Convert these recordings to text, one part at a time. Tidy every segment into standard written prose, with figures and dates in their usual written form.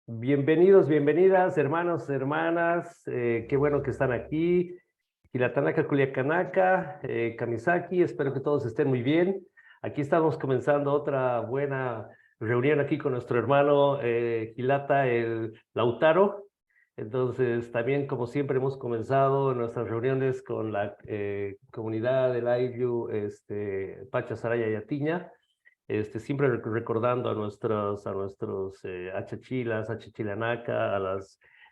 Bienvenidos, bienvenidas, hermanos, hermanas. Qué bueno que están aquí. Hilatanaka, Culiacanaka, Kamisaki, espero que todos estén muy bien. Aquí estamos comenzando otra buena reunión aquí con nuestro hermano Hilata, el Lautaro. Entonces, también como siempre hemos comenzado nuestras reuniones con la comunidad del Ayllu, Pacha, Saraya y Atiña. Siempre recordando a nuestros achachilas, achichilanaka,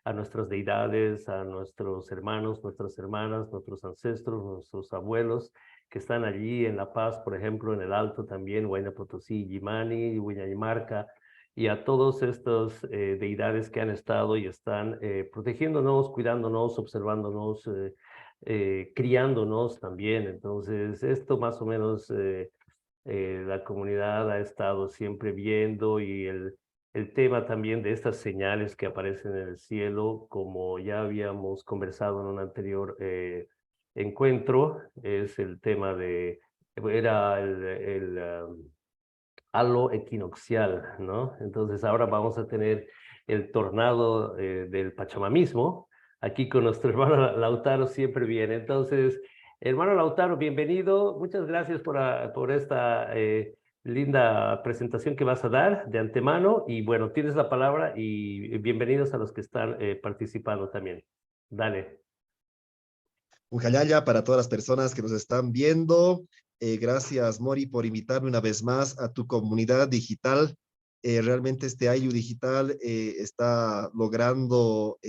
a nuestras deidades, a nuestros hermanos, nuestras hermanas, nuestros ancestros, nuestros abuelos que están allí en La Paz, por ejemplo, en el Alto también, Huayna Potosí, Yimani, Huaynayimarca, y a todos estos deidades que han estado y están protegiéndonos, cuidándonos, observándonos, criándonos también. Entonces, esto más o menos la comunidad ha estado siempre viendo y el tema también de estas señales que aparecen en el cielo, como ya habíamos conversado en un anterior encuentro, es el tema era el halo equinoccial, ¿no? Entonces ahora vamos a tener el tornado del pachamamismo, aquí con nuestro hermano Lautaro siempre viene. Entonces, hermano Lautaro, bienvenido. Muchas gracias por esta linda presentación que vas a dar de antemano. Y bueno, tienes la palabra y bienvenidos a los que están participando también. Dale. Un jalaya para todas las personas que nos están viendo. Gracias, Mori, por invitarme una vez más a tu comunidad digital. Realmente este Ayu Digital está logrando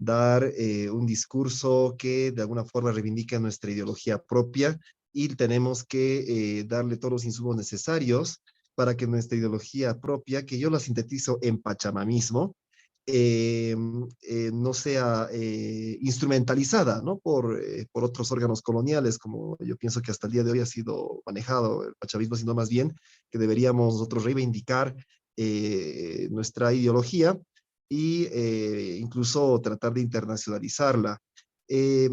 dar un discurso que de alguna forma reivindica nuestra ideología propia y tenemos que darle todos los insumos necesarios para que nuestra ideología propia, que yo la sintetizo en pachamamismo, no sea instrumentalizada, ¿no? Por otros órganos coloniales, como yo pienso que hasta el día de hoy ha sido manejado el pachavismo, sino más bien que deberíamos nosotros reivindicar nuestra ideología y incluso tratar de internacionalizarla. Eh,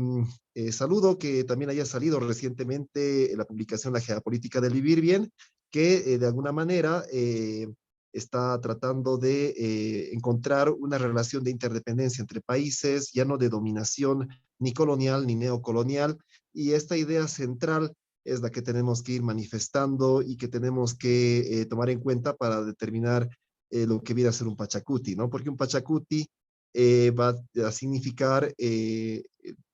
Saludo que también haya salido recientemente la publicación La Geopolítica del Vivir Bien, que de alguna manera está tratando de encontrar una relación de interdependencia entre países, ya no de dominación ni colonial ni neocolonial, y esta idea central es la que tenemos que ir manifestando y que tenemos que tomar en cuenta para determinar lo que viene a ser un Pachacuti, ¿no? Porque un Pachacuti va a significar, de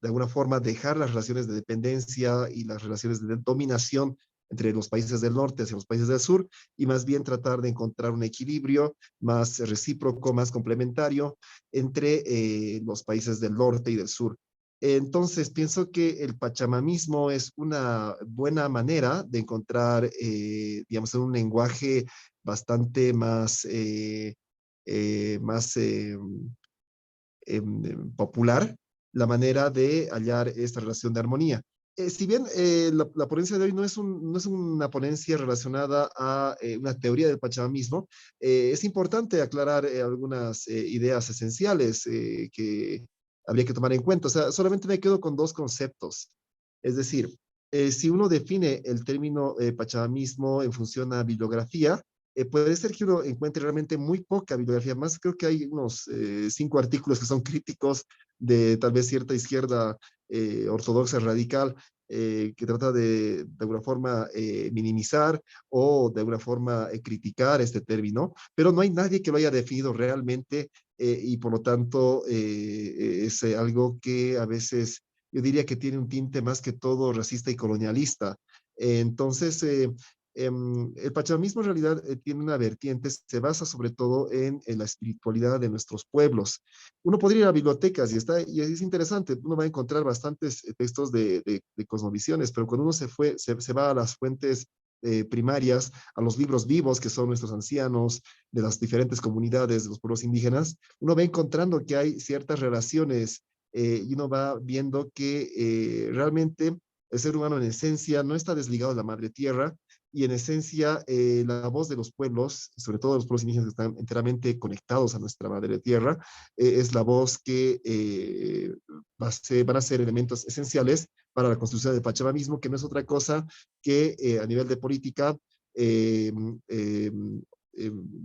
alguna forma, dejar las relaciones de dependencia y las relaciones de dominación entre los países del norte hacia los países del sur, y más bien tratar de encontrar un equilibrio más recíproco, más complementario entre los países del norte y del sur. Entonces, pienso que el pachamamismo es una buena manera de encontrar, digamos, un lenguaje bastante más popular, la manera de hallar esta relación de armonía. Si bien la ponencia de hoy no es una ponencia relacionada a una teoría del pachamamismo, es importante aclarar algunas ideas esenciales que habría que tomar en cuenta. O sea, solamente me quedo con dos conceptos. Es decir, si uno define el término pachamamismo en función a bibliografía, puede ser que uno encuentre realmente muy poca bibliografía. Más creo que hay unos 5 artículos que son críticos de tal vez cierta izquierda ortodoxa radical, que trata de alguna forma minimizar o de alguna forma criticar este término, pero no hay nadie que lo haya definido realmente, y por lo tanto es algo que a veces yo diría que tiene un tinte más que todo racista y colonialista. Entonces, el pachamismo en realidad tiene una vertiente, se basa sobre todo en la espiritualidad de nuestros pueblos. Uno podría ir a bibliotecas y es interesante, uno va a encontrar bastantes textos de cosmovisiones, pero cuando uno se va a las fuentes primarias, a los libros vivos que son nuestros ancianos de las diferentes comunidades de los pueblos indígenas, uno va encontrando que hay ciertas relaciones, y uno va viendo que realmente el ser humano en esencia no está desligado de la madre tierra, y en esencia la voz de los pueblos, sobre todo los pueblos indígenas que están enteramente conectados a nuestra madre tierra, es la voz que van a ser elementos esenciales para la construcción del pachamamismo, que no es otra cosa que a nivel de política, eh, eh,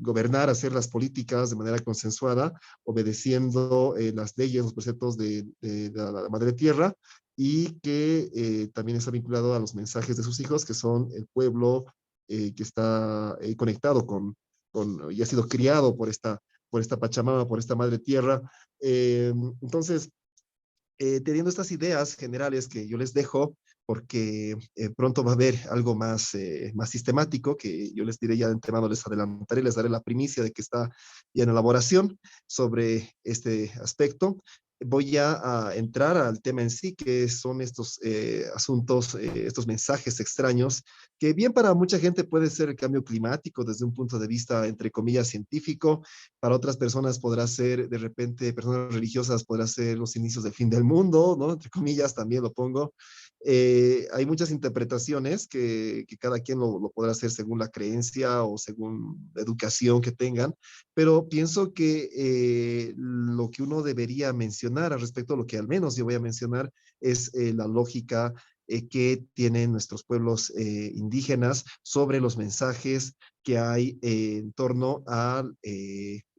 gobernar, hacer las políticas de manera consensuada, obedeciendo las leyes, los preceptos de la madre tierra, y que también está vinculado a los mensajes de sus hijos, que son el pueblo que está conectado y ha sido criado por esta Pachamama, por esta madre tierra. Entonces, teniendo estas ideas generales que yo les dejo, porque pronto va a haber algo más sistemático, que yo les diré ya de antemano, les adelantaré, les daré la primicia de que está ya en elaboración sobre este aspecto. Voy ya a entrar al tema en sí, que son estos asuntos, estos mensajes extraños, que bien para mucha gente puede ser el cambio climático desde un punto de vista, entre comillas, científico. Para otras personas podrá ser, de repente, personas religiosas, podrá ser los inicios del fin del mundo, ¿no? Entre comillas, también lo pongo. Hay muchas interpretaciones que cada quien lo podrá hacer según la creencia o según la educación que tengan, pero pienso que lo que uno debería mencionar al respecto, lo que al menos yo voy a mencionar, es la lógica que tienen nuestros pueblos indígenas sobre los mensajes que hay en torno a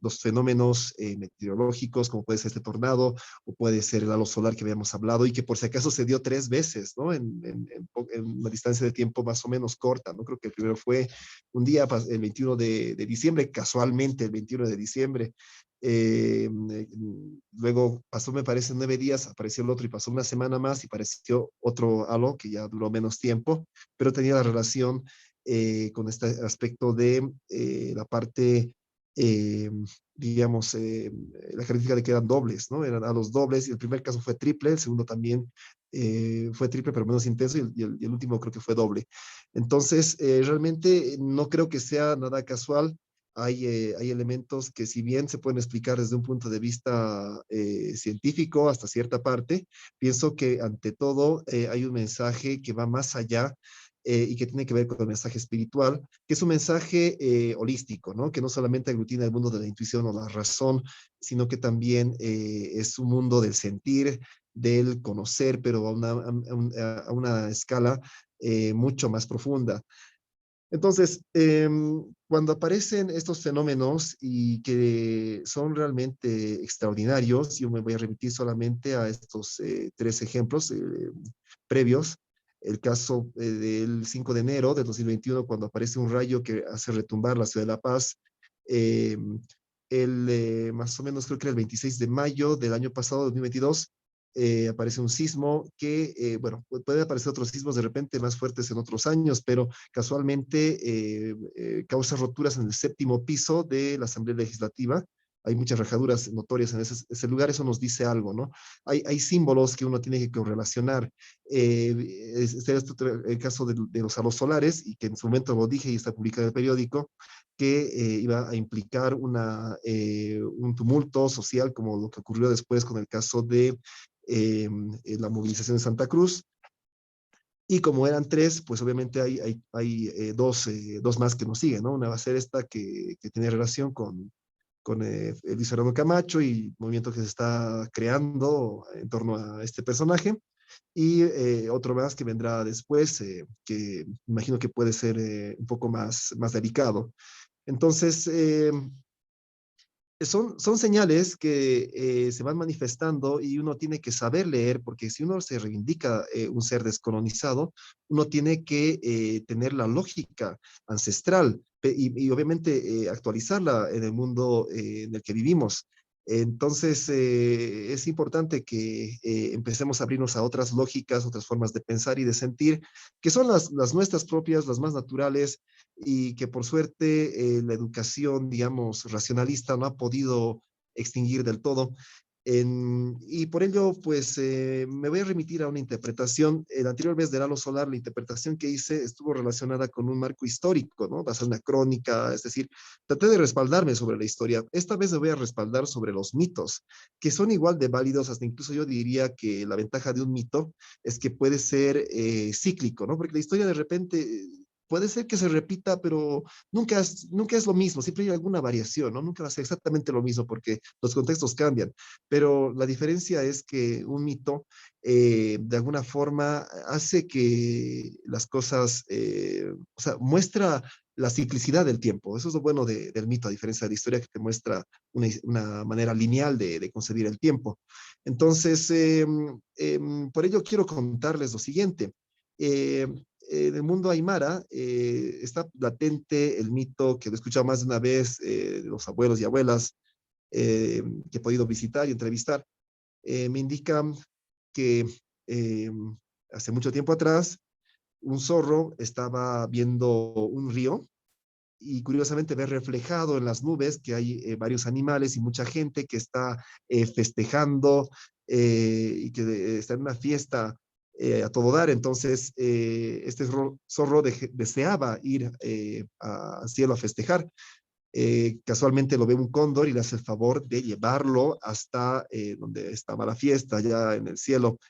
los fenómenos meteorológicos, como puede ser este tornado, o puede ser el halo solar que habíamos hablado, y que por si acaso se dio 3 veces, ¿no? En una distancia de tiempo más o menos corta, ¿no? Creo que el primero fue un día, el 21 de diciembre, casualmente el 21 de diciembre. Eh, Luego pasó, me parece, 9 días, apareció el otro y pasó una semana más y apareció otro halo que ya duró menos tiempo, pero tenía la relación con este aspecto de la parte, eh, digamos, la característica de que eran dobles, ¿no? Eran a los dobles, y el primer caso fue triple, el segundo también fue triple, pero menos intenso, y el último creo que fue doble. Entonces, realmente no creo que sea nada casual. Hay elementos que, si bien se pueden explicar desde un punto de vista científico hasta cierta parte, pienso que ante todo hay un mensaje que va más allá y que tiene que ver con el mensaje espiritual, que es un mensaje holístico, ¿no? Que no solamente aglutina el mundo de la intuición o la razón, sino que también es un mundo del sentir, del conocer, pero a una escala mucho más profunda. Entonces, cuando aparecen estos fenómenos y que son realmente extraordinarios, yo me voy a remitir solamente a estos 3 ejemplos previos. El caso del 5 de enero de 2021, cuando aparece un rayo que hace retumbar la ciudad de La Paz. Eh, Más o menos creo que era el 26 de mayo del año pasado, 2022, aparece un sismo que, bueno, puede aparecer otros sismos de repente más fuertes en otros años, pero casualmente causa roturas en el 7.º piso de la Asamblea Legislativa. Hay muchas rajaduras notorias en ese lugar, eso nos dice algo, ¿no? Hay símbolos que uno tiene que correlacionar. Este es el caso de los halos solares, y que en su momento lo dije y está publicado en el periódico, que iba a implicar un tumulto social, como lo que ocurrió después con el caso de la movilización de Santa Cruz. Y como eran 3, pues obviamente hay dos más que nos siguen, ¿no? Una va a ser esta que tiene relación con Luis Fernando Camacho y el movimiento que se está creando en torno a este personaje. Y otro más que vendrá después, que imagino que puede ser un poco más delicado. Entonces, son señales que se van manifestando, y uno tiene que saber leer, porque si uno se reivindica un ser descolonizado, uno tiene que tener la lógica ancestral y obviamente actualizarla en el mundo en el que vivimos. Entonces, es importante que empecemos a abrirnos a otras lógicas, otras formas de pensar y de sentir, que son las nuestras propias, las más naturales, y que por suerte la educación, digamos, racionalista no ha podido extinguir del todo. Y por ello, pues me voy a remitir a una interpretación. El anterior mes del halo solar, la interpretación que hice estuvo relacionada con un marco histórico, ¿no? Basada en una crónica, es decir, traté de respaldarme sobre la historia. Esta vez me voy a respaldar sobre los mitos, que son igual de válidos, hasta incluso yo diría que la ventaja de un mito es que puede ser cíclico, ¿no? Porque la historia de repente puede ser que se repita, pero nunca es lo mismo, siempre hay alguna variación, ¿no? Nunca va a ser exactamente lo mismo porque los contextos cambian, pero la diferencia es que un mito de alguna forma hace que las cosas, o sea, muestra la ciclicidad del tiempo. Eso es lo bueno del mito, a diferencia de la historia que te muestra una manera lineal de concebir el tiempo. Entonces, por ello quiero contarles lo siguiente. En el mundo aymara está latente el mito que lo he escuchado más de una vez de los abuelos y abuelas que he podido visitar y entrevistar. Me indican que eh, hace mucho tiempo atrás un zorro estaba viendo un río y curiosamente ve reflejado en las nubes que hay varios animales y mucha gente que está festejando y que está en una fiesta a todo dar. Entonces, este zorro deseaba ir al cielo a festejar. Casualmente lo ve un cóndor y le hace el favor de llevarlo hasta donde estaba la fiesta, allá en el cielo,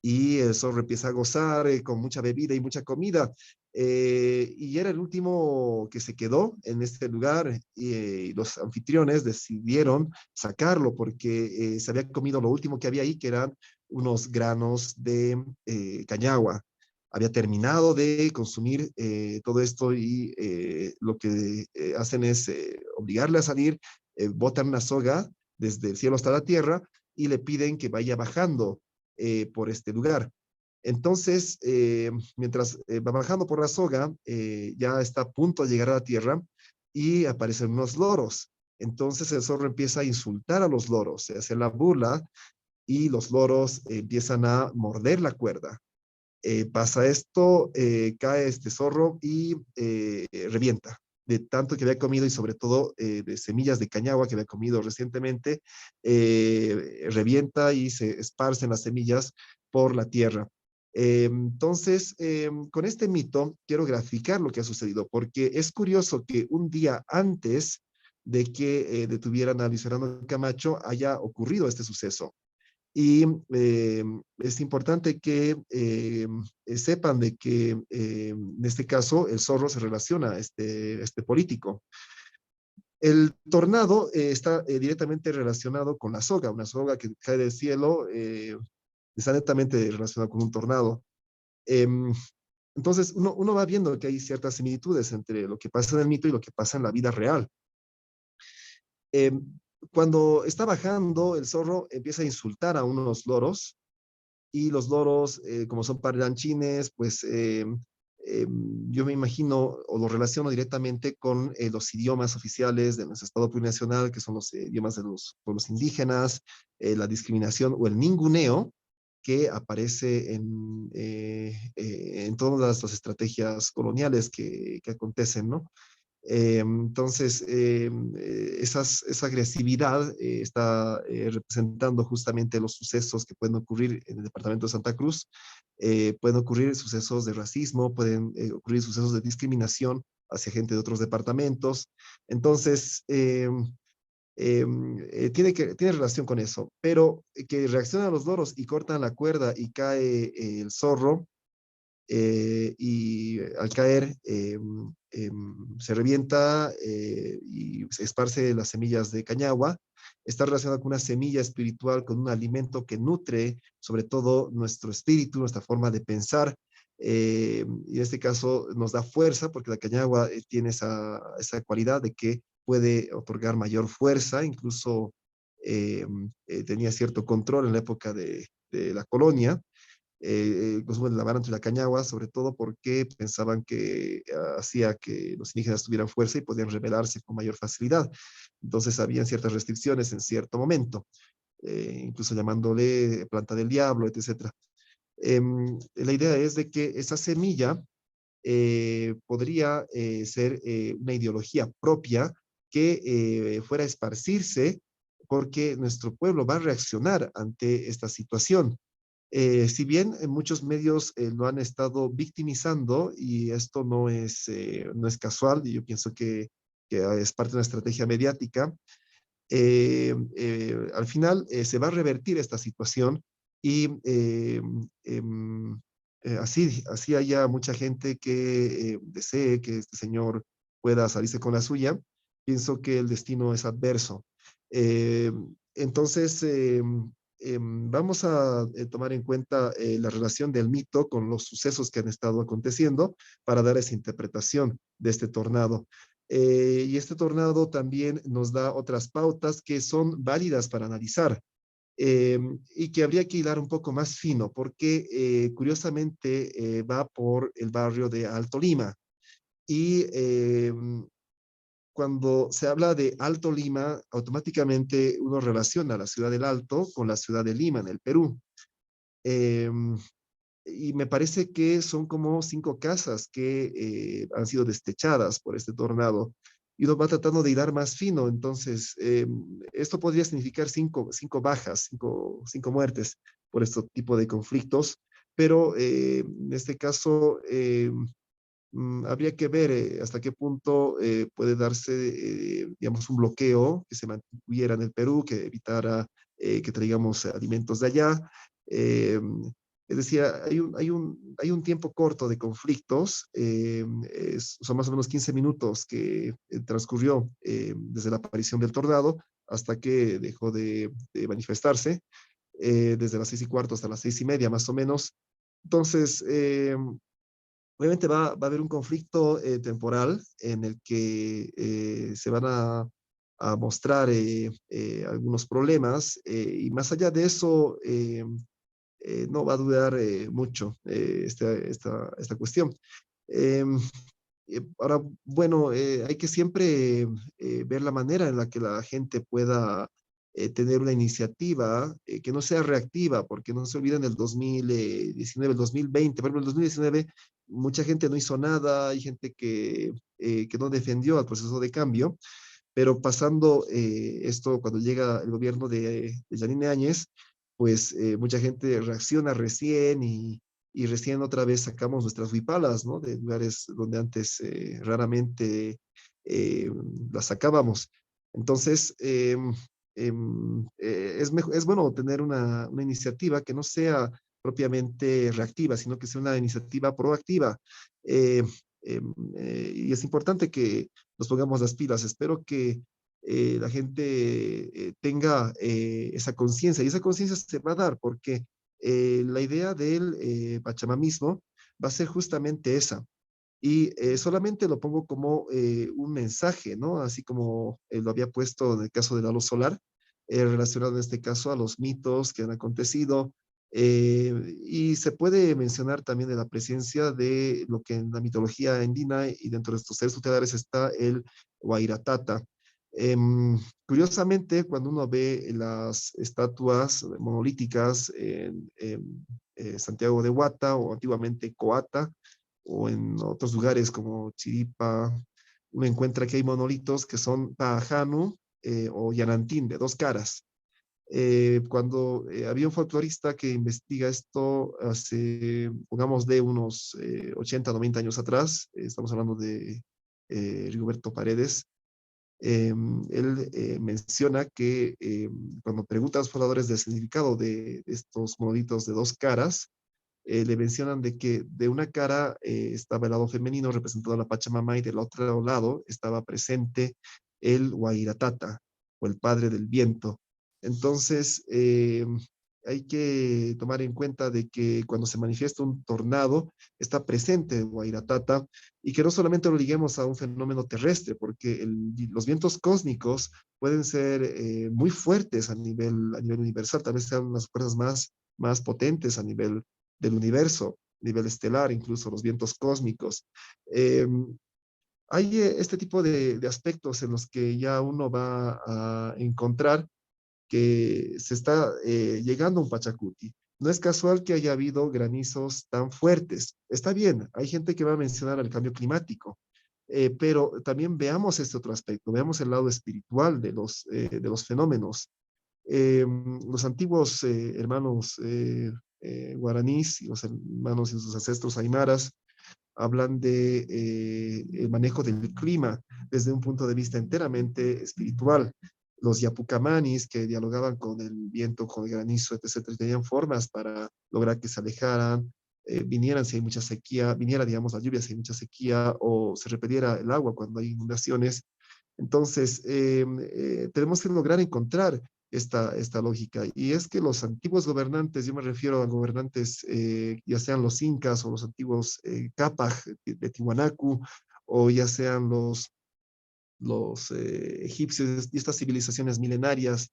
y el zorro empieza a gozar con mucha bebida y mucha comida. Y era el último que se quedó en este lugar y los anfitriones decidieron sacarlo porque se había comido lo último que había ahí, que eran unos granos de cañagua. Había terminado de consumir todo esto y lo que hacen es obligarle a salir, botan una soga desde el cielo hasta la tierra y le piden que vaya bajando por este lugar. Entonces, mientras va bajando por la soga, ya está a punto de llegar a la tierra y aparecen unos loros. Entonces el zorro empieza a insultar a los loros, se hace la burla y los loros empiezan a morder la cuerda. Pasa esto, cae este zorro y revienta de tanto que había comido y sobre todo de semillas de cañagua que había comido recientemente, revienta y se esparcen las semillas por la tierra. Entonces, con este mito quiero graficar lo que ha sucedido, porque es curioso que un día antes de que detuvieran a Luis Fernando Camacho haya ocurrido este suceso. Y es importante que sepan de que en este caso el zorro se relaciona a este político. El tornado está directamente relacionado con la soga, una soga que cae del cielo, está netamente relacionado con un tornado. Em, entonces uno va viendo que hay ciertas similitudes entre lo que pasa en el mito y lo que pasa en la vida real. Eh, Cuando está bajando, el zorro empieza a insultar a unos loros y los loros, como son parlanchines, pues yo me imagino o lo relaciono directamente con los idiomas oficiales de nuestro Estado plurinacional, que son los idiomas de los pueblos indígenas, la discriminación o el ninguneo que aparece en todas las estrategias coloniales que acontecen, ¿no? Entonces, esa agresividad está representando justamente los sucesos que pueden ocurrir en el departamento de Santa Cruz. Pueden ocurrir sucesos de racismo, pueden ocurrir sucesos de discriminación hacia gente de otros departamentos. Entonces, tiene relación con eso, pero que reaccionan los loros y cortan la cuerda y cae el zorro, y al caer se revienta y se esparce las semillas de cañagua. Está relacionado con una semilla espiritual, con un alimento que nutre sobre todo nuestro espíritu, nuestra forma de pensar. Y en este caso nos da fuerza porque la cañagua tiene esa cualidad de que puede otorgar mayor fuerza, incluso tenía cierto control en la época de la colonia. El consumo de la vara entre la cañagua, sobre todo porque pensaban que hacía que los indígenas tuvieran fuerza y podían rebelarse con mayor facilidad. Entonces habían ciertas restricciones en cierto momento, incluso llamándole planta del diablo, etc. La idea es de que esa semilla podría ser una ideología propia que fuera a esparcirse porque nuestro pueblo va a reaccionar ante esta situación. Si bien muchos medios lo han estado victimizando y esto no es casual, y yo pienso que es parte de una estrategia mediática, al final se va a revertir esta situación y así haya mucha gente que desee que este señor pueda salirse con la suya, pienso que el destino es adverso. Eh, entonces, vamos a tomar en cuenta la relación del mito con los sucesos que han estado aconteciendo para dar esa interpretación de este tornado. Y este tornado también nos da otras pautas que son válidas para analizar y que habría que hilar un poco más fino, porque curiosamente va por el barrio de Alto Lima. Y cuando se habla de Alto Lima, automáticamente uno relaciona la ciudad del Alto con la ciudad de Lima, en el Perú. Eh, y me parece que son como 5 casas que han sido destechadas por este tornado. Y uno va tratando de hilar más fino. Entonces, esto podría significar cinco bajas, cinco muertes por este tipo de conflictos. Pero en este caso, habría que ver hasta qué punto puede darse, digamos, un bloqueo que se mantuviera en el Perú, que evitara que traigamos alimentos de allá. Eh, es decir, hay un tiempo corto de conflictos, son más o menos 15 minutos que transcurrió desde la aparición del tornado hasta que dejó de manifestarse, desde las 6:15 hasta las 6:30 más o menos. Entonces, obviamente va a haber un conflicto temporal en el que se van a mostrar algunos problemas y más allá de eso no va a durar mucho esta cuestión. Em, Ahora, bueno, hay que siempre ver la manera en la que la gente pueda tener una iniciativa que no sea reactiva, porque no se olviden del 2019, el 2020. Por ejemplo, el 2019 mucha gente no hizo nada, hay gente que no defendió al proceso de cambio, pero pasando esto, cuando llega el gobierno de Yanine Áñez, pues mucha gente reacciona recién y recién otra vez sacamos nuestras huipalas, ¿no? De lugares donde antes raramente eh, las sacábamos. Entonces, es bueno tener una iniciativa que no sea propiamente reactiva, sino que sea una iniciativa proactiva. Eh, y es importante que nos pongamos las pilas. Espero que la gente tenga esa conciencia y esa conciencia se va a dar porque la idea del pachamamismo va a ser justamente esa. Y solamente lo pongo como un mensaje, ¿no? Así como lo había puesto en el caso de la luz solar, relacionado en este caso a los mitos que han acontecido. Y se puede mencionar también de la presencia de lo que en la mitología andina y dentro de estos seres tutelares está el Wairatata. Curiosamente, cuando uno ve las estatuas monolíticas en Santiago de Huata o antiguamente Coata, o en otros lugares como Chiripa, uno encuentra que hay monolitos que son Pahanu o Yanantín, de 2 caras. Cuando había un folclorista que investiga esto hace, pongamos, de unos 80, 90 años atrás, estamos hablando de Rigoberto Paredes, él menciona que cuando pregunta a los pobladores del significado de estos monolitos de 2 caras, le mencionan de que de una cara estaba el lado femenino representado a la Pachamama y del otro lado estaba presente el Wairatata o el padre del viento. Entonces, hay que tomar en cuenta de que cuando se manifiesta un tornado está presente el Wairatata y que no solamente lo liguemos a un fenómeno terrestre, porque los vientos cósmicos pueden ser muy fuertes a nivel universal, tal vez sean las fuerzas más potentes a nivel del universo, nivel estelar, incluso los vientos cósmicos. Eh, Hay este tipo de aspectos en los que ya uno va a encontrar que se está llegando a un Pachacuti. No es casual que haya habido granizos tan fuertes. Está bien, hay gente que va a mencionar el cambio climático, pero también veamos este otro aspecto, veamos el lado espiritual de los fenómenos. Los antiguos hermanos guaraníes y los hermanos y sus ancestros aymaras hablan de el manejo del clima desde un punto de vista enteramente espiritual. Los yapucamanis que dialogaban con el viento, con el granizo, etcétera, tenían formas para lograr que se alejaran, vinieran si hay mucha sequía, viniera, digamos, la lluvia si hay mucha sequía o se repeliera el agua cuando hay inundaciones. Entonces, tenemos que lograr encontrar esta lógica. Y es que los antiguos gobernantes, yo me refiero a gobernantes, ya sean los incas o los antiguos Cápaj de Tiwanaku, o ya sean los egipcios y estas civilizaciones milenarias,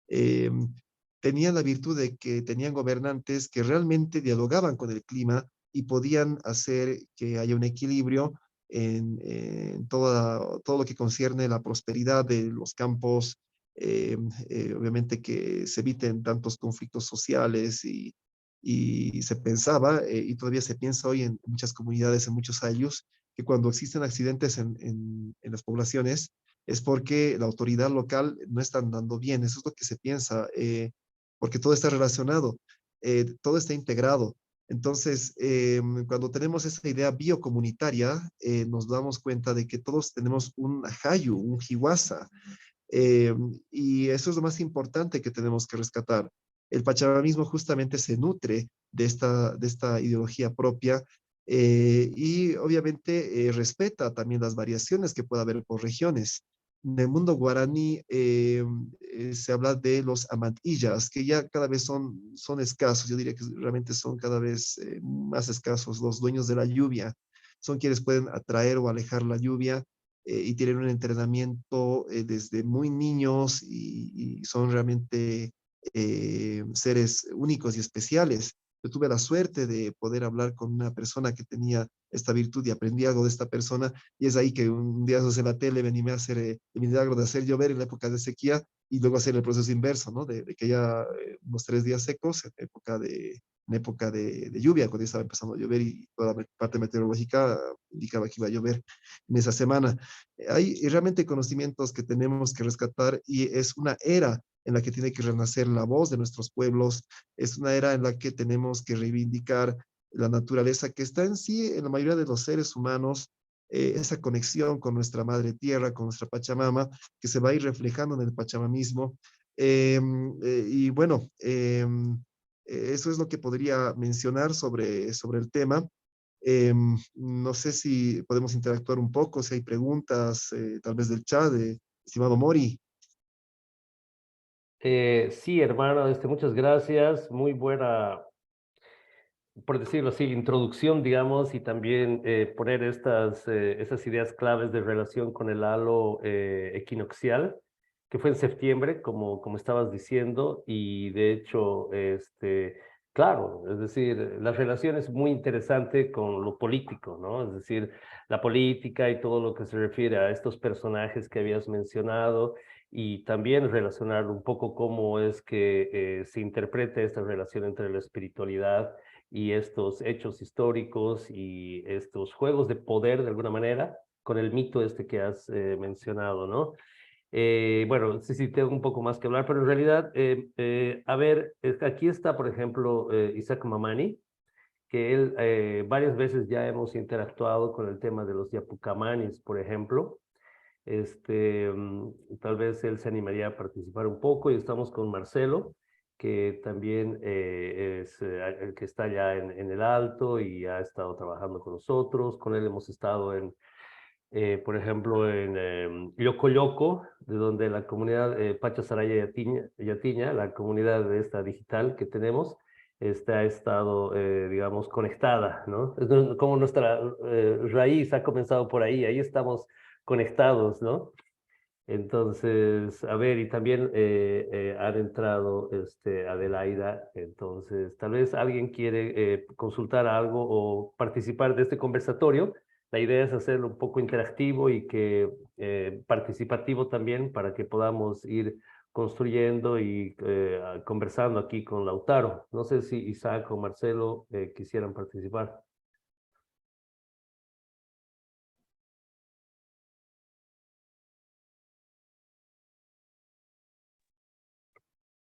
eh, tenían la virtud de que tenían gobernantes que realmente dialogaban con el clima y podían hacer que haya un equilibrio en todo lo que concierne la prosperidad de los campos, obviamente que se eviten tantos conflictos sociales y se pensaba, y todavía se piensa hoy en muchas comunidades, en muchos años, que cuando existen accidentes en las poblaciones, es porque la autoridad local no está andando bien. Eso es lo que se piensa, porque todo está relacionado, todo está integrado. Entonces, cuando tenemos esa idea biocomunitaria, nos damos cuenta de que todos tenemos un hayu, un hiwasa, eh, y eso es lo más importante que tenemos que rescatar. El pachamamismo justamente se nutre de esta ideología propia, y obviamente respeta también las variaciones que pueda haber por regiones. En el mundo guaraní se habla de los amantillas, que ya cada vez son escasos. Yo diría que realmente son cada vez más escasos. Los dueños de la lluvia son quienes pueden atraer o alejar la lluvia, y tienen un entrenamiento desde muy niños y son realmente seres únicos y especiales. Yo tuve la suerte de poder hablar con una persona que tenía esta virtud y aprendí algo de esta persona, y es ahí que un día en la tele me animé a hacer el milagro de hacer llover en la época de sequía y luego hacer el proceso inverso, ¿no? De que haya unos 3 días secos en época de lluvia, cuando ya estaba empezando a llover y toda la parte meteorológica indicaba que iba a llover en esa semana. Hay realmente conocimientos que tenemos que rescatar, y es una era en la que tiene que renacer la voz de nuestros pueblos, es una era en la que tenemos que reivindicar la naturaleza que está en sí, en la mayoría de los seres humanos, esa conexión con nuestra madre tierra, con nuestra Pachamama, que se va a ir reflejando en el pachamamismo. Y bueno, eso es lo que podría mencionar sobre el tema. No sé si podemos interactuar un poco, si hay preguntas, tal vez del chat, estimado Mori. Sí, hermano, muchas gracias. Muy buena, por decirlo así, introducción, digamos, y también poner esas ideas claves de relación con el halo equinoccial, que fue en septiembre, como estabas diciendo, y de hecho, claro, es decir, la relación es muy interesante con lo político, ¿no? Es decir, la política y todo lo que se refiere a estos personajes que habías mencionado, y también relacionar un poco cómo es que se interpreta esta relación entre la espiritualidad y estos hechos históricos y estos juegos de poder de alguna manera con el mito que has mencionado, ¿no? Bueno, sí, sí, tengo un poco más que hablar, pero en realidad, a ver, aquí está, por ejemplo, Isaac Mamani, que él varias veces ya hemos interactuado con el tema de los yapucamanis, por ejemplo. Tal vez él se animaría a participar un poco, y estamos con Marcelo, que también es el que está ya en el Alto y ha estado trabajando con nosotros. Con él hemos estado por ejemplo, en Yoco, de donde la comunidad Pacha Saraya Yatiña, la comunidad de esta digital que tenemos, ha estado, digamos, conectada, ¿no? Como nuestra raíz ha comenzado por ahí, ahí estamos conectados, ¿no? Entonces, a ver, y también han entrado Adelaida, entonces tal vez alguien quiere consultar algo o participar de este conversatorio. La idea es hacerlo un poco interactivo y que participativo también, para que podamos ir construyendo y conversando aquí con Lautaro. No sé si Isaac o Marcelo quisieran participar.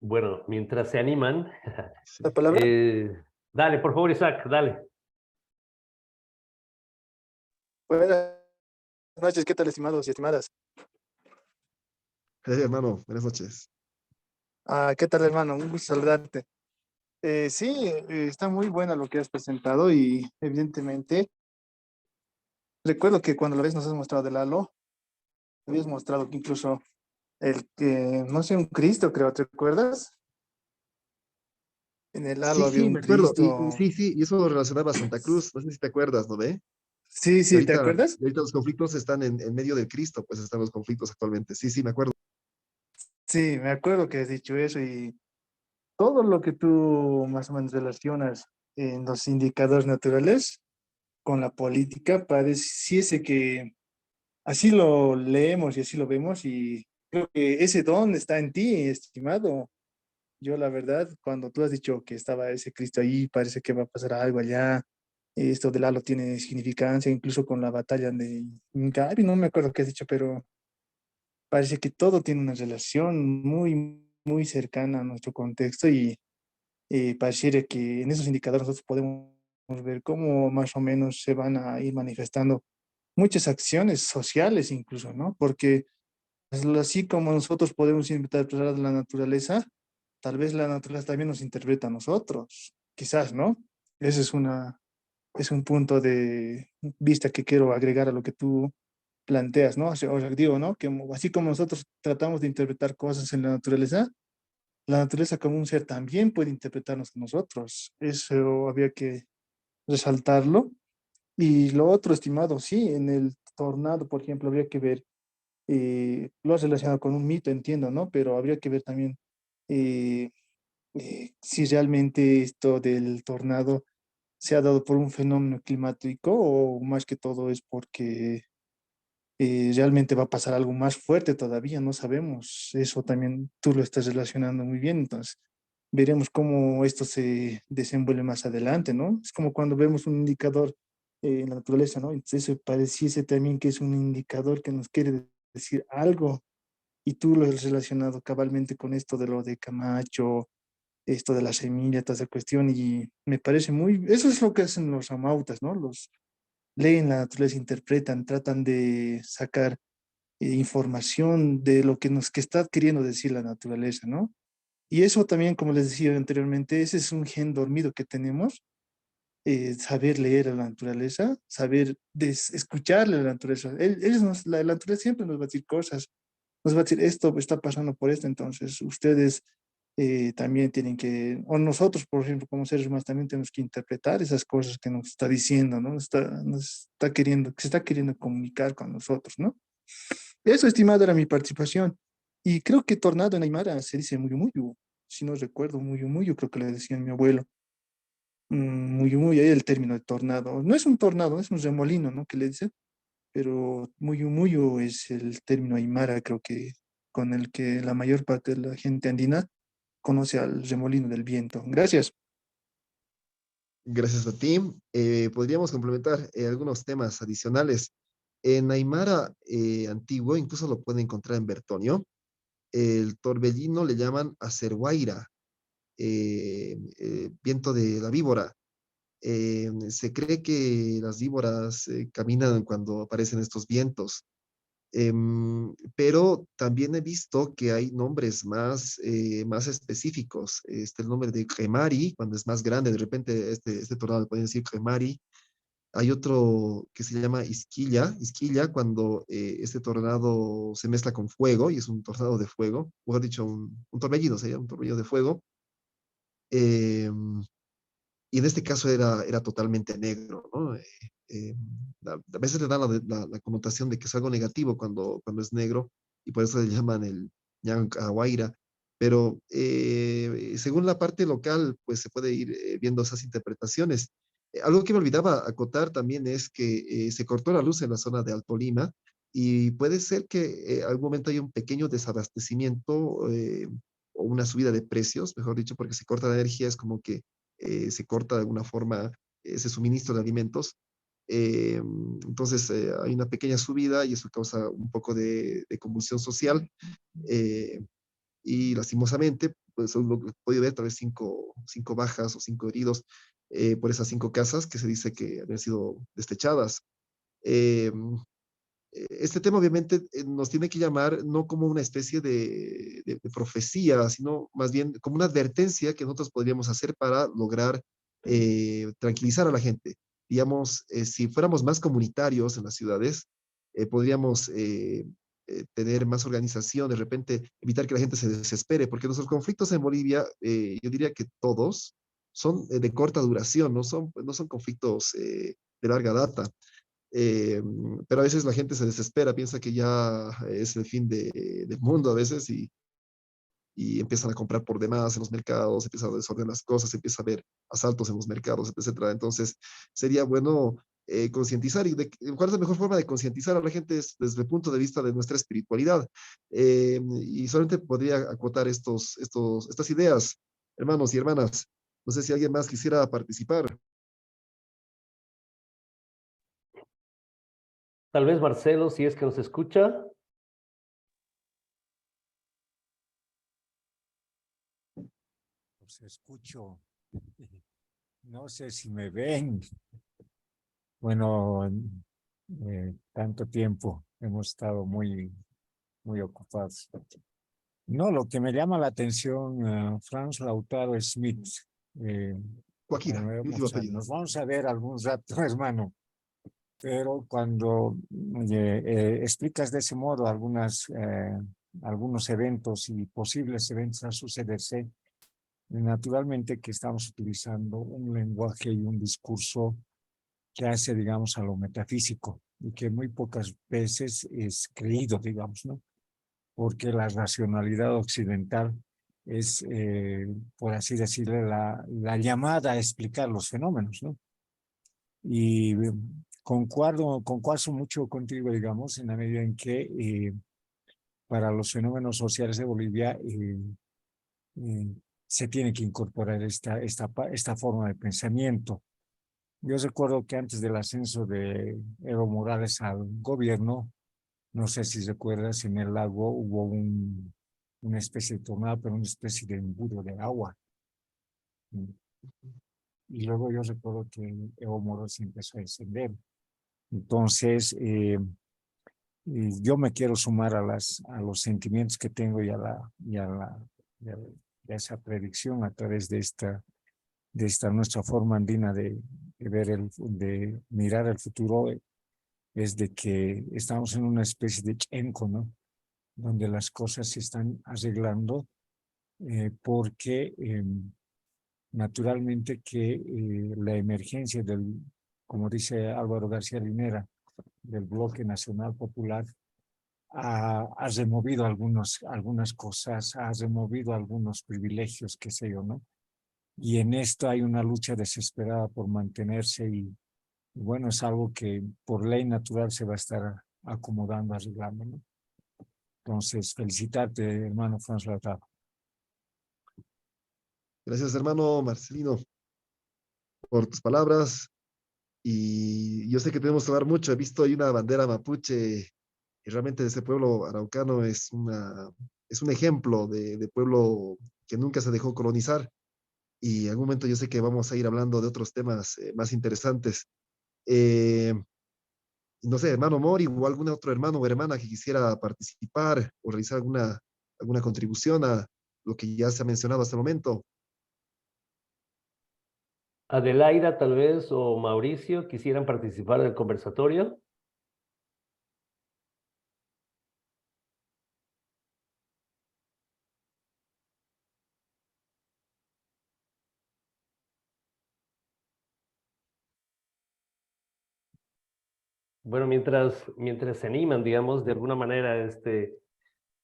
Bueno, mientras se animan, La palabra. eh, dale, por favor, Isaac, dale. Buenas noches, ¿qué tal, estimados y estimadas? Hey, hermano, buenas noches. ¿Qué tal, hermano? Un gusto saludarte. Sí, está muy buena lo que has presentado y evidentemente recuerdo que cuando la vez nos has mostrado del halo, habías mostrado que incluso El que, no sé, un Cristo, creo, ¿te acuerdas? En el halo Sí, había sí, un me acuerdo. Y Cristo. sí, sí, y eso lo relacionaba a Santa Cruz. No sé si te acuerdas, ¿no ve? Sí, Y sí, ¿te ahorita, acuerdas? y ahorita los conflictos están en medio del Cristo, pues están los conflictos actualmente. Sí, sí, me acuerdo. Sí, me acuerdo que has dicho eso y todo lo que tú más o menos relacionas en los indicadores naturales con la política pareciese que así lo leemos y así lo vemos y creo que ese don está en ti, estimado. Yo la verdad, cuando tú has dicho que estaba ese Cristo ahí, parece que va a pasar algo allá. Esto del halo tiene significancia, incluso con la batalla de Gaby, no me acuerdo qué has dicho, pero parece que todo tiene una relación muy, muy cercana a nuestro contexto y pareciera que en esos indicadores nosotros podemos ver cómo más o menos se van a ir manifestando muchas acciones sociales incluso, ¿no? Porque así como nosotros podemos interpretar la naturaleza, tal vez la naturaleza también nos interpreta a nosotros, quizás, ¿no? Ese es un punto de vista que quiero agregar a lo que tú planteas, ¿no? O sea, digo, ¿no? Que así como nosotros tratamos de interpretar cosas en la naturaleza como un ser también puede interpretarnos a nosotros. Eso había que resaltarlo. Y lo otro, estimado, sí, en el tornado, por ejemplo, habría que ver, lo has relacionado con un mito, entiendo, ¿no? Pero habría que ver también eh, si realmente esto del tornado se ha dado por un fenómeno climático o más que todo es porque realmente va a pasar algo más fuerte todavía, no sabemos. Eso también tú lo estás relacionando muy bien, entonces veremos cómo esto se desenvuelve más adelante, ¿no? Es como cuando vemos un indicador en la naturaleza, ¿no? Entonces eso pareciese también que es un indicador que nos quiere decir algo y tú lo has relacionado cabalmente con esto de lo de Camacho, esto de la semilla, toda esa cuestión y me parece muy, eso es lo que hacen los amautas, ¿no? Los leen la naturaleza, interpretan, tratan de sacar información de lo que nos que está queriendo decir la naturaleza, ¿no? Y eso también, como les decía anteriormente, ese es un gen dormido que tenemos, saber leer a la naturaleza, saber escucharle a la naturaleza. La naturaleza siempre nos va a decir cosas, nos va a decir esto está pasando por esto, entonces ustedes también tienen que, o nosotros, por ejemplo, como seres humanos, también tenemos que interpretar esas cosas que nos está diciendo, ¿no? Nos está queriendo, que se está queriendo comunicar con nosotros, ¿no? Eso, estimado, era mi participación. Y creo que tornado en Aymara se dice muyu muyu. Si no recuerdo, muyu muyu, creo que le decía mi abuelo. Muyu muyu, ahí el término de tornado. No es un tornado, es un remolino, ¿no? Que le dicen. Pero muyu muyu es el término Aymara, creo que con el que la mayor parte de la gente andina conoce al remolino del viento. Gracias. Gracias a ti. Podríamos complementar algunos temas adicionales. En Aymara antiguo, incluso lo pueden encontrar en Bertonio, el torbellino le llaman acerhuaira, viento de la víbora. Se cree que las víboras caminan cuando aparecen estos vientos. Pero también he visto que hay nombres más específicos. El nombre de Gemari, cuando es más grande, de repente este tornado le pueden decir Gemari. Hay otro que se llama Isquilla, cuando este tornado se mezcla con fuego y es un tornado de fuego, o mejor dicho, un torbellino, sería un torbellino de fuego. Em, y en este caso era totalmente negro, ¿no? Eh, a veces le dan la connotación de que es algo negativo cuando es negro, y por eso le llaman el Ñancahuayra. Pero según la parte local, pues se puede ir viendo esas interpretaciones. Algo que me olvidaba acotar también es que se cortó la luz en la zona de Alto Lima, y puede ser que algún momento haya un pequeño desabastecimiento o una subida de precios, mejor dicho, porque se corta la energía, es como que se corta de alguna forma ese suministro de alimentos. Entonces hay una pequeña subida y eso causa un poco de convulsión social. eh, y lastimosamente, pues lo que he podido ver, tal vez cinco bajas o 5 heridos por esas 5 casas que se dice que habían sido destechadas. Eh, este tema obviamente nos tiene que llamar no como una especie de profecía, sino más bien como una advertencia que nosotros podríamos hacer para lograr tranquilizar a la gente. Digamos, si fuéramos más comunitarios en las ciudades, podríamos tener más organización, de repente evitar que la gente se desespere, porque nuestros conflictos en Bolivia, yo diría que todos son de corta duración, no son conflictos de larga data. Eh, pero a veces la gente se desespera, piensa que ya es el fin del mundo a veces y empiezan a comprar por demás en los mercados, empiezan a desordenar las cosas, empieza a haber asaltos en los mercados, etcétera. Entonces, sería bueno concientizar. ¿Cuál es la mejor forma de concientizar a la gente? Es desde el punto de vista de nuestra espiritualidad. Y solamente podría acotar estas ideas, hermanos y hermanas. No sé si alguien más quisiera participar. Tal vez Marcelo, si es que nos escucha. Pues escucho, no sé si me ven. Bueno, tanto tiempo hemos estado muy ocupados. No, lo que me llama la atención, Franz Lautaro Smith. Cualquiera, el último apellido. Nos vamos a ver algún rato, hermano. Pero cuando explicas de ese modo algunos eventos y posibles eventos a sucederse, naturalmente que estamos utilizando un lenguaje y un discurso que hace, digamos, a lo metafísico y que muy pocas veces es creído, digamos, ¿no? Porque la racionalidad occidental es, por así decirlo, la llamada a explicar los fenómenos, ¿no? Y concuerdo mucho contigo, digamos, en la medida en que para los fenómenos sociales de Bolivia eh, se tiene que incorporar esta forma de pensamiento. Yo recuerdo que antes del ascenso de Evo Morales al gobierno, no sé si recuerdas, en el lago hubo una especie de tornado, pero una especie de embudo de agua. Y luego yo recuerdo que Evo Morales empezó a descender. Entonces, yo me quiero sumar a los sentimientos que tengo y a esa predicción a través de esta nuestra forma andina de de mirar el futuro, es de que estamos en una especie de chenco, ¿no? Donde las cosas se están arreglando porque naturalmente que la emergencia como dice Álvaro García Linera, del Bloque Nacional Popular, ha removido algunas cosas, ha removido algunos privilegios, qué sé yo, ¿no? Y en esto hay una lucha desesperada por mantenerse y bueno, es algo que por ley natural se va a estar acomodando, arreglando, ¿no? Entonces, felicitarte, hermano Franz Lautaro. Gracias, hermano Marcelino, por tus palabras. Y yo sé que tenemos que hablar mucho. He visto ahí una bandera mapuche y realmente ese pueblo araucano es un ejemplo de pueblo que nunca se dejó colonizar. Y en algún momento yo sé que vamos a ir hablando de otros temas más interesantes. Eh, no sé, hermano Mori o algún otro hermano o hermana que quisiera participar o realizar alguna contribución a lo que ya se ha mencionado hasta el momento. Adelaida, tal vez, o Mauricio, quisieran participar del conversatorio. Bueno, mientras se animan, digamos, de alguna manera,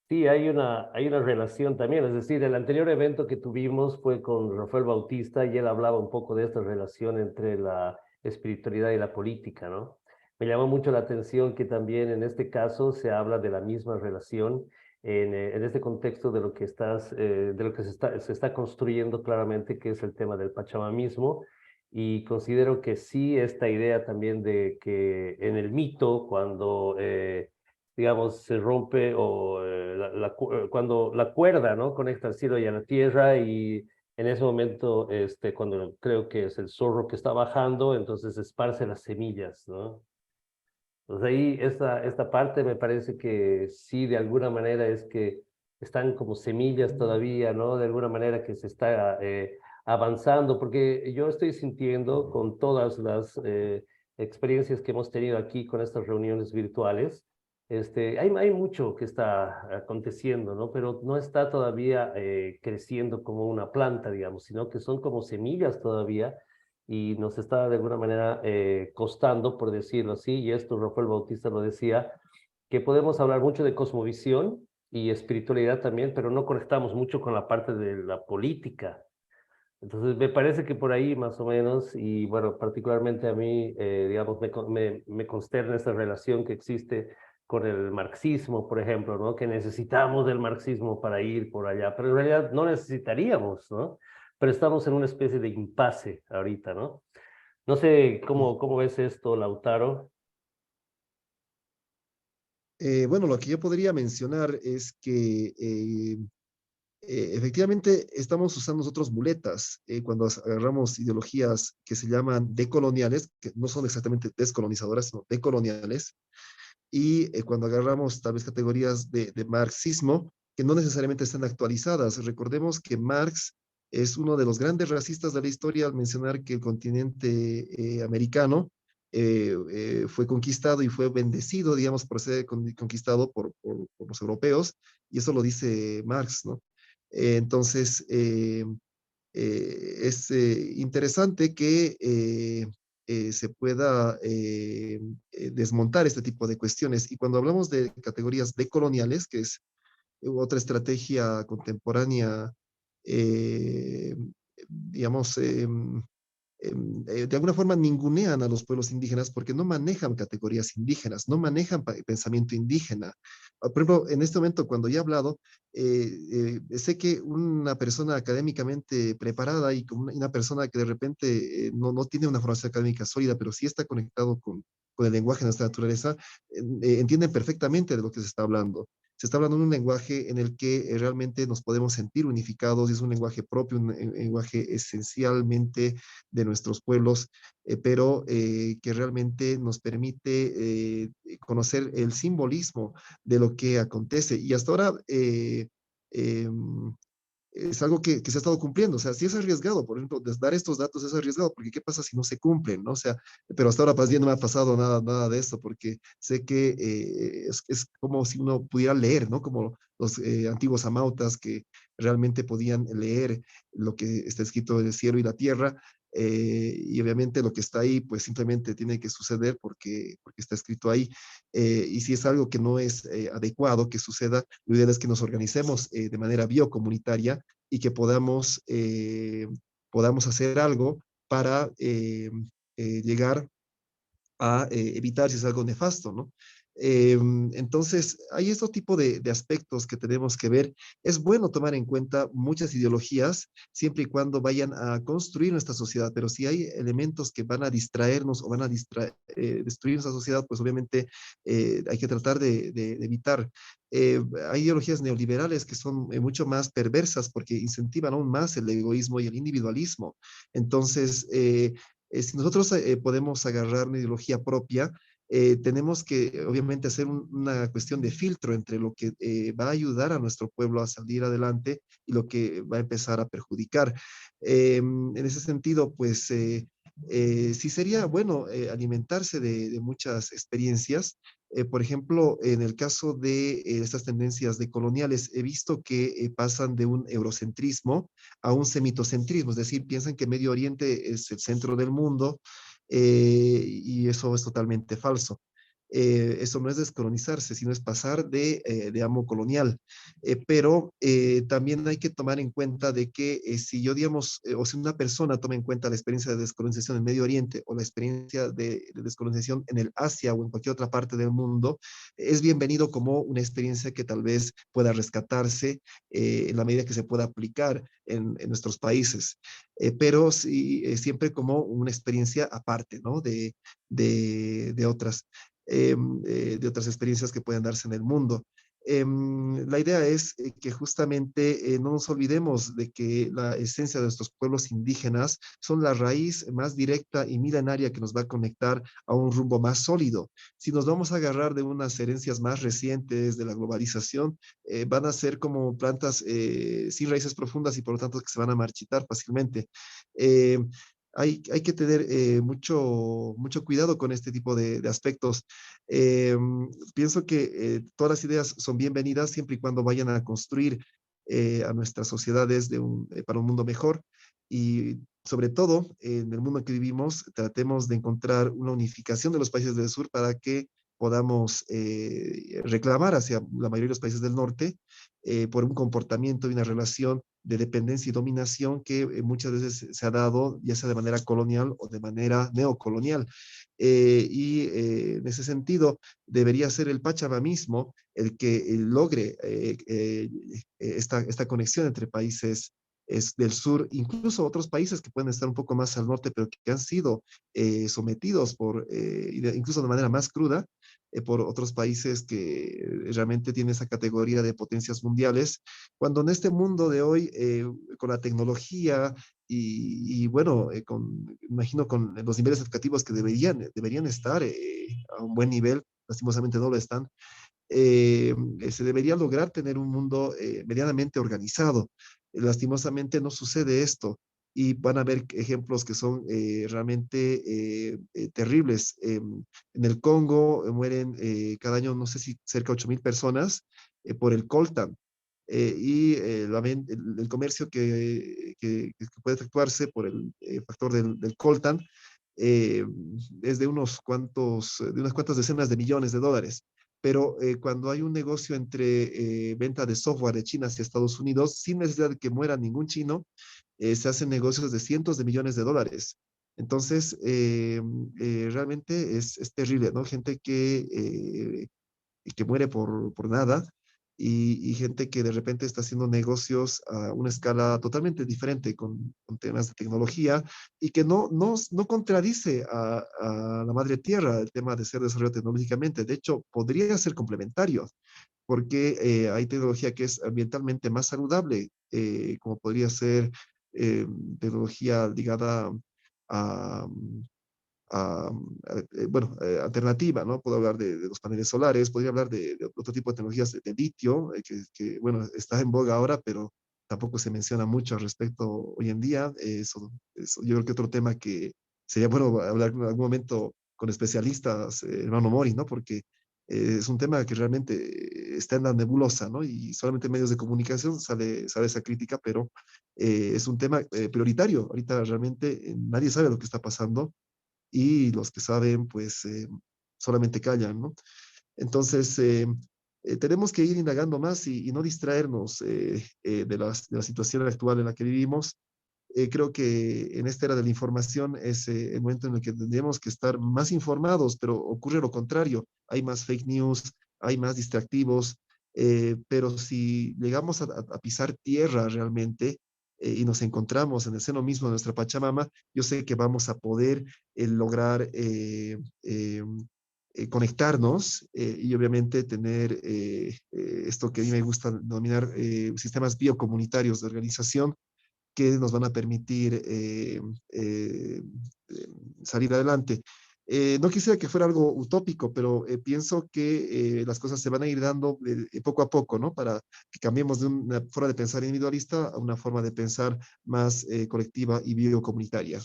sí, hay una relación también. Es decir, el anterior evento que tuvimos fue con Rafael Bautista y él hablaba un poco de esta relación entre la espiritualidad y la política, ¿no? Me llamó mucho la atención que también en este caso se habla de la misma relación en este contexto de lo que de lo que se está construyendo claramente, que es el tema del pachamamismo. Y considero que sí, esta idea también de que en el mito, cuando digamos, se rompe o cuando la cuerda, ¿no? Conecta al cielo y a la tierra y en ese momento, cuando creo que es el zorro que está bajando, entonces esparce las semillas, ¿no? Entonces ahí esta parte me parece que sí, de alguna manera es que están como semillas todavía, ¿no? De alguna manera que se está avanzando, porque yo estoy sintiendo con todas las experiencias que hemos tenido aquí con estas reuniones virtuales, Hay mucho que está aconteciendo, ¿no? Pero no está todavía creciendo como una planta, digamos, sino que son como semillas todavía y nos está de alguna manera costando, por decirlo así, y esto Rafael Bautista lo decía, que podemos hablar mucho de cosmovisión y espiritualidad también, pero no conectamos mucho con la parte de la política. Entonces, me parece que por ahí más o menos, y bueno, particularmente a mí, digamos, me consterna esta relación que existe con el marxismo, por ejemplo, ¿no? Que necesitamos del marxismo para ir por allá, pero en realidad no necesitaríamos, ¿no? Pero estamos en una especie de impasse ahorita, ¿no? No sé cómo ves esto, Lautaro. Bueno, lo que yo podría mencionar es que efectivamente estamos usando nosotros muletas cuando agarramos ideologías que se llaman decoloniales, que no son exactamente descolonizadoras, sino decoloniales, y cuando agarramos tal vez categorías de marxismo que no necesariamente están actualizadas. Recordemos que Marx es uno de los grandes racistas de la historia al mencionar que el continente americano fue conquistado y fue bendecido, digamos, por ser conquistado por los europeos, y eso lo dice Marx, ¿no? Entonces, es interesante que se pueda desmontar este tipo de cuestiones. Y cuando hablamos de categorías decoloniales, que es otra estrategia contemporánea, eh, digamos, de alguna forma ningunean a los pueblos indígenas porque no manejan categorías indígenas, no manejan pensamiento indígena. Por ejemplo, en este momento, cuando ya he hablado, sé que una persona académicamente preparada y una persona que de repente no tiene una formación académica sólida, pero sí está conectado con el lenguaje de nuestra naturaleza, entienden perfectamente de lo que se está hablando. Se está hablando de un lenguaje en el que realmente nos podemos sentir unificados, y es un lenguaje propio, un lenguaje esencialmente de nuestros pueblos, pero que realmente nos permite conocer el simbolismo de lo que acontece. Y hasta ahora eh, es algo que se ha estado cumpliendo. O sea, sí es arriesgado, por ejemplo, dar estos datos es arriesgado, porque ¿qué pasa si no se cumplen? ¿No? O sea, pero hasta ahora más bien no me ha pasado nada de esto, porque sé que es como si uno pudiera leer, ¿no? Como los antiguos amautas que realmente podían leer lo que está escrito en el cielo y la tierra, y obviamente lo que está ahí, pues simplemente tiene que suceder porque está escrito ahí. Y si es algo que no es adecuado que suceda, lo ideal es que nos organicemos de manera biocomunitaria y que podamos hacer algo para llegar a evitar si es algo nefasto, ¿no? Entonces, hay este tipo de aspectos que tenemos que ver. Es bueno tomar en cuenta muchas ideologías siempre y cuando vayan a construir nuestra sociedad, pero si hay elementos que van a distraernos o van a destruir nuestra sociedad, pues obviamente hay que tratar de evitar. Hay ideologías neoliberales que son mucho más perversas porque incentivan aún más el egoísmo y el individualismo. Entonces, si nosotros podemos agarrar una ideología propia, tenemos que obviamente hacer una cuestión de filtro entre lo que va a ayudar a nuestro pueblo a salir adelante y lo que va a empezar a perjudicar. En ese sentido, pues sí sería bueno alimentarse de muchas experiencias. Por ejemplo, en el caso de estas tendencias decoloniales, he visto que pasan de un eurocentrismo a un semitocentrismo, es decir, piensan que Medio Oriente es el centro del mundo, y eso es totalmente falso. Eso no es descolonizarse, sino es pasar de amo colonial. Pero también hay que tomar en cuenta de que si yo, digamos, o si una persona toma en cuenta la experiencia de descolonización en Medio Oriente o la experiencia de descolonización en el Asia o en cualquier otra parte del mundo, es bienvenido como una experiencia que tal vez pueda rescatarse en la medida que se pueda aplicar en nuestros países. Pero sí, siempre como una experiencia aparte, ¿no? De otras de otras experiencias que pueden darse en el mundo. La idea es que justamente no nos olvidemos de que la esencia de nuestros pueblos indígenas son la raíz más directa y milenaria que nos va a conectar a un rumbo más sólido. Si nos vamos a agarrar de unas herencias más recientes de la globalización, van a ser como plantas sin raíces profundas y por lo tanto que se van a marchitar fácilmente. Eh, hay que tener mucho cuidado con este tipo de aspectos. Eh, Pienso que todas las ideas son bienvenidas siempre y cuando vayan a construir a nuestras sociedades para un mundo mejor. Y sobre todo, en el mundo en que vivimos, tratemos de encontrar una unificación de los países del sur para que podamos reclamar hacia la mayoría de los países del norte por un comportamiento y una relación de dependencia y dominación que muchas veces se ha dado, ya sea de manera colonial o de manera neocolonial. En ese sentido, debería ser el Pachamama mismo el que logre esta conexión entre países del sur, incluso otros países que pueden estar un poco más al norte, pero que han sido sometidos incluso de manera más cruda, por otros países que realmente tienen esa categoría de potencias mundiales, cuando en este mundo de hoy, con la tecnología bueno, imagino con los niveles educativos que deberían estar a un buen nivel, lastimosamente no lo están, se debería lograr tener un mundo medianamente organizado. Lastimosamente no sucede esto y van a haber ejemplos que son realmente terribles. En el Congo mueren cada año, no sé si cerca de 8.000 personas por el coltan. El comercio que puede efectuarse por el factor del coltan eh, es de de unas cuantas decenas de millones de dólares. Pero cuando hay un negocio entre venta de software de China hacia Estados Unidos, sin necesidad de que muera ningún chino, se hacen negocios de cientos de millones de dólares. Entonces, realmente es terrible, ¿no? Gente que muere por nada y gente que de repente está haciendo negocios a una escala totalmente diferente con temas de tecnología y que no contradice a la madre tierra el tema de ser desarrollado tecnológicamente. De hecho, podría ser complementario porque hay tecnología que es ambientalmente más saludable, como podría ser tecnología ligada a, a, bueno, alternativa, ¿no? Puedo hablar de los paneles solares, podría hablar de otro tipo de tecnologías de litio, bueno, está en boga ahora, pero tampoco se menciona mucho al respecto hoy en día. Yo creo que otro tema que sería bueno hablar en algún momento con especialistas, hermano Mori, ¿no? Porque es un tema que realmente está en la nebulosa, ¿no? Y solamente en medios de comunicación sale esa crítica, pero es un tema prioritario. Ahorita realmente nadie sabe lo que está pasando y los que saben, pues solamente callan, ¿no? Entonces, tenemos que ir indagando más y no distraernos de la situación actual en la que vivimos. Creo que en esta era de la información es el momento en el que tendríamos que estar más informados, pero ocurre lo contrario. Hay más fake news, hay más distractivos, pero si llegamos a pisar tierra realmente y nos encontramos en el seno mismo de nuestra Pachamama, yo sé que vamos a poder lograr conectarnos y obviamente tener esto que a mí me gusta denominar sistemas biocomunitarios de organización que nos van a permitir salir adelante. No quisiera que fuera algo utópico, pero pienso que las cosas se van a ir dando poco a poco, ¿no? Para que cambiemos de una forma de pensar individualista a una forma de pensar más colectiva y biocomunitaria.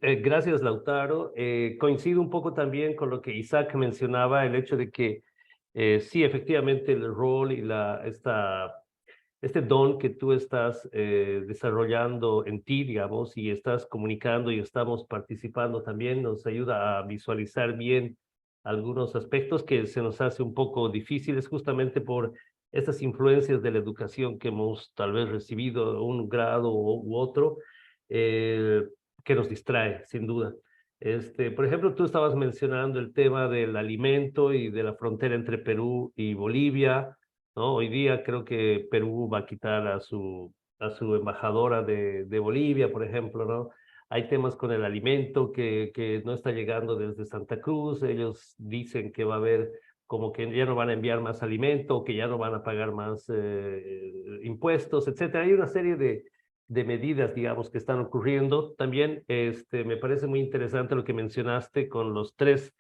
Gracias, Lautaro. Coincido un poco también con lo que Isaac mencionaba, el hecho de que sí, efectivamente, el rol y este don que tú estás desarrollando en ti, digamos, y estás comunicando y estamos participando también, nos ayuda a visualizar bien algunos aspectos que se nos hace un poco difíciles justamente por estas influencias de la educación que hemos tal vez recibido, un grado u otro. Eh, que nos distrae, sin duda. Por ejemplo, tú estabas mencionando el tema del alimento y de la frontera entre Perú y Bolivia, ¿no? Hoy día creo que Perú va a quitar a su embajadora de Bolivia, por ejemplo, ¿no? Hay temas con el alimento que no está llegando desde Santa Cruz. Ellos dicen que va a haber como que ya no van a enviar más alimento, que ya no van a pagar más impuestos, etcétera. Hay una serie de medidas, digamos, que están ocurriendo. También me parece muy interesante lo que mencionaste con los tres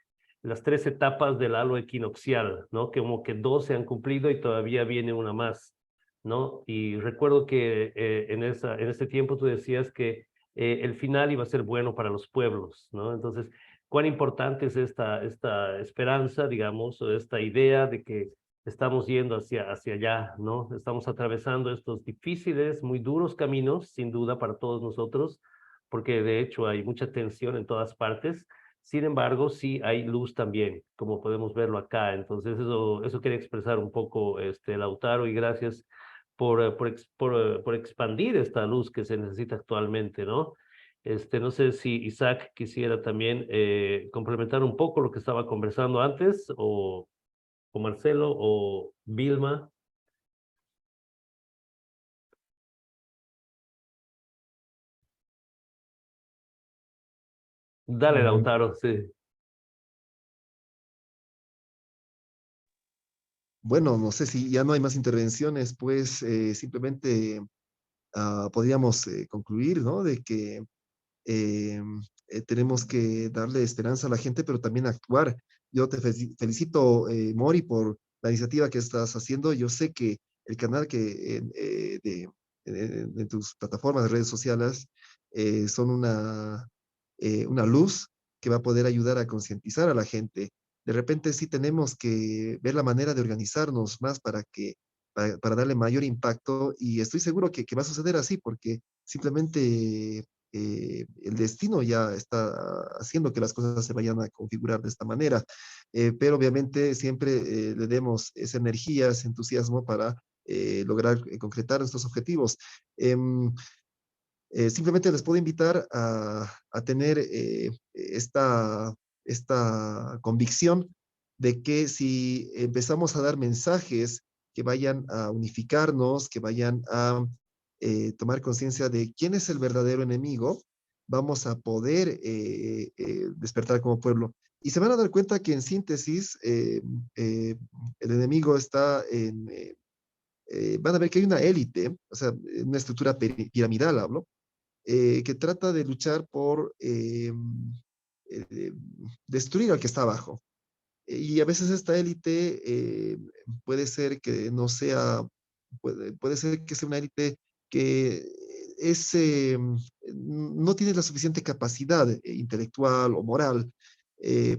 las 3 etapas del halo equinoccial, ¿no? Que como que 2 se han cumplido y todavía viene una más, ¿no? Y recuerdo que en este tiempo tú decías que el final iba a ser bueno para los pueblos, ¿no? Entonces, ¿cuán importante es esta esperanza, digamos, o esta idea de que estamos yendo hacia allá, ¿no? Estamos atravesando estos difíciles, muy duros caminos, sin duda, para todos nosotros, porque de hecho hay mucha tensión en todas partes. Sin embargo, sí hay luz también, como podemos verlo acá. Entonces, eso quería expresar un poco, Lautaro, y gracias por expandir esta luz que se necesita actualmente, ¿no? No sé si Isaac quisiera también complementar un poco lo que estaba conversando antes, o Marcelo, o Vilma. Dale, Mm, Lautaro, sí. Bueno, no sé si ya no hay más intervenciones, pues simplemente podríamos concluir, ¿no? De que eh, tenemos que darle esperanza a la gente, pero también actuar. Yo te felicito, Mori, por la iniciativa que estás haciendo. Yo sé que el canal que de tus plataformas de redes sociales son una luz que va a poder ayudar a concientizar a la gente. De repente sí tenemos que ver la manera de organizarnos más para darle mayor impacto y estoy seguro que va a suceder así porque simplemente el destino ya está haciendo que las cosas se vayan a configurar de esta manera, pero obviamente siempre le demos esa energía, ese entusiasmo para lograr concretar nuestros objetivos. Em, Simplemente les puedo invitar a tener esta convicción de que si empezamos a dar mensajes que vayan a unificarnos, que vayan a tomar conciencia de quién es el verdadero enemigo, vamos a poder despertar como pueblo. Y se van a dar cuenta que en síntesis eh, el enemigo está van a ver que hay una élite, o sea, una estructura piramidal, hablo, que trata de luchar por eh, destruir al que está abajo. Y a veces esta élite puede ser que no sea, puede ser que sea una élite que es, no tiene la suficiente capacidad intelectual o moral.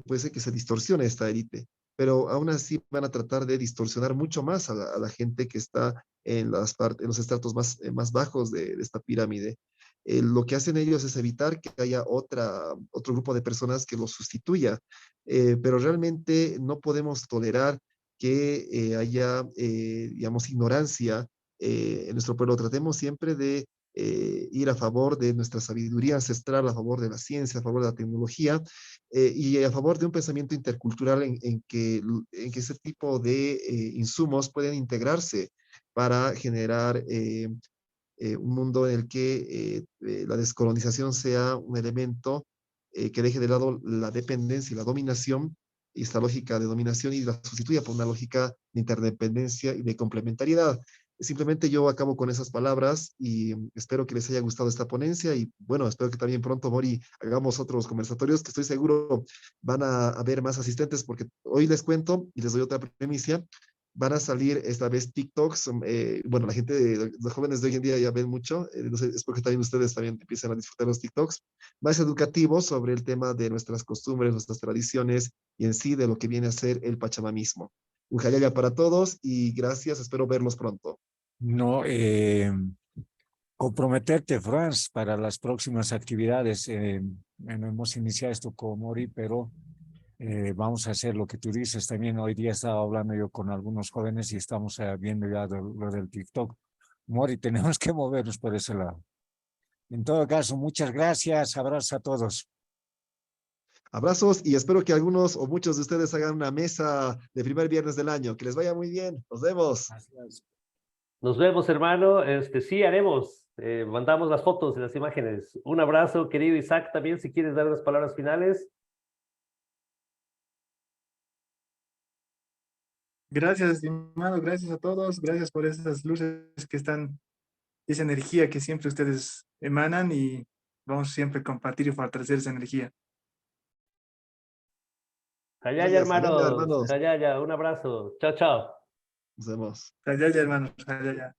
Puede ser que se distorsione esta élite, pero aún así van a tratar de distorsionar mucho más a la gente que está en los estratos más bajos de esta pirámide. Lo que hacen ellos es evitar que haya otro grupo de personas que los sustituya, pero realmente no podemos tolerar que haya, digamos, ignorancia en nuestro pueblo. Tratemos siempre de ir a favor de nuestra sabiduría ancestral, a favor de la ciencia, a favor de la tecnología y a favor de un pensamiento intercultural en que ese tipo de insumos pueden integrarse para generar un mundo en el que la descolonización sea un elemento que deje de lado la dependencia y la dominación, y esta lógica de dominación y la sustituya por una lógica de interdependencia y de complementariedad. Simplemente yo acabo con esas palabras y espero que les haya gustado esta ponencia y bueno, espero que también pronto, Mori, hagamos otros conversatorios que estoy seguro van a haber más asistentes porque hoy les cuento y les doy otra premisa, van a salir esta vez TikToks. Bueno, la gente, los jóvenes de hoy en día ya ven mucho. No sé, espero que también ustedes también empiecen a disfrutar los TikToks más educativos sobre el tema de nuestras costumbres, nuestras tradiciones y en sí de lo que viene a ser el pachamamismo. Un jalaya para todos y gracias. Espero verlos pronto. No, comprometerte, Franz, para las próximas actividades. Bueno, hemos iniciado esto con Mori, pero vamos a hacer lo que tú dices. También hoy día estaba hablando yo con algunos jóvenes y estamos viendo ya lo del TikTok. Mori, tenemos que movernos por ese lado. En todo caso, muchas gracias. Abrazos a todos. Abrazos y espero que algunos o muchos de ustedes hagan una mesa de primer viernes del año. Que les vaya muy bien. Nos vemos. Gracias. Nos vemos, hermano. Sí, haremos. Mandamos las fotos y las imágenes. Un abrazo, querido Isaac, también, si quieres dar unas palabras finales. Gracias, estimado, gracias a todos, gracias por esas luces que están, esa energía que siempre ustedes emanan y vamos siempre a compartir y fortalecer esa energía. Hayaya, Gracias, hayaya, hermanos. hermanos. Hayaya, un abrazo. Chao, chao. Nos vemos. Allá, hermanos, allá.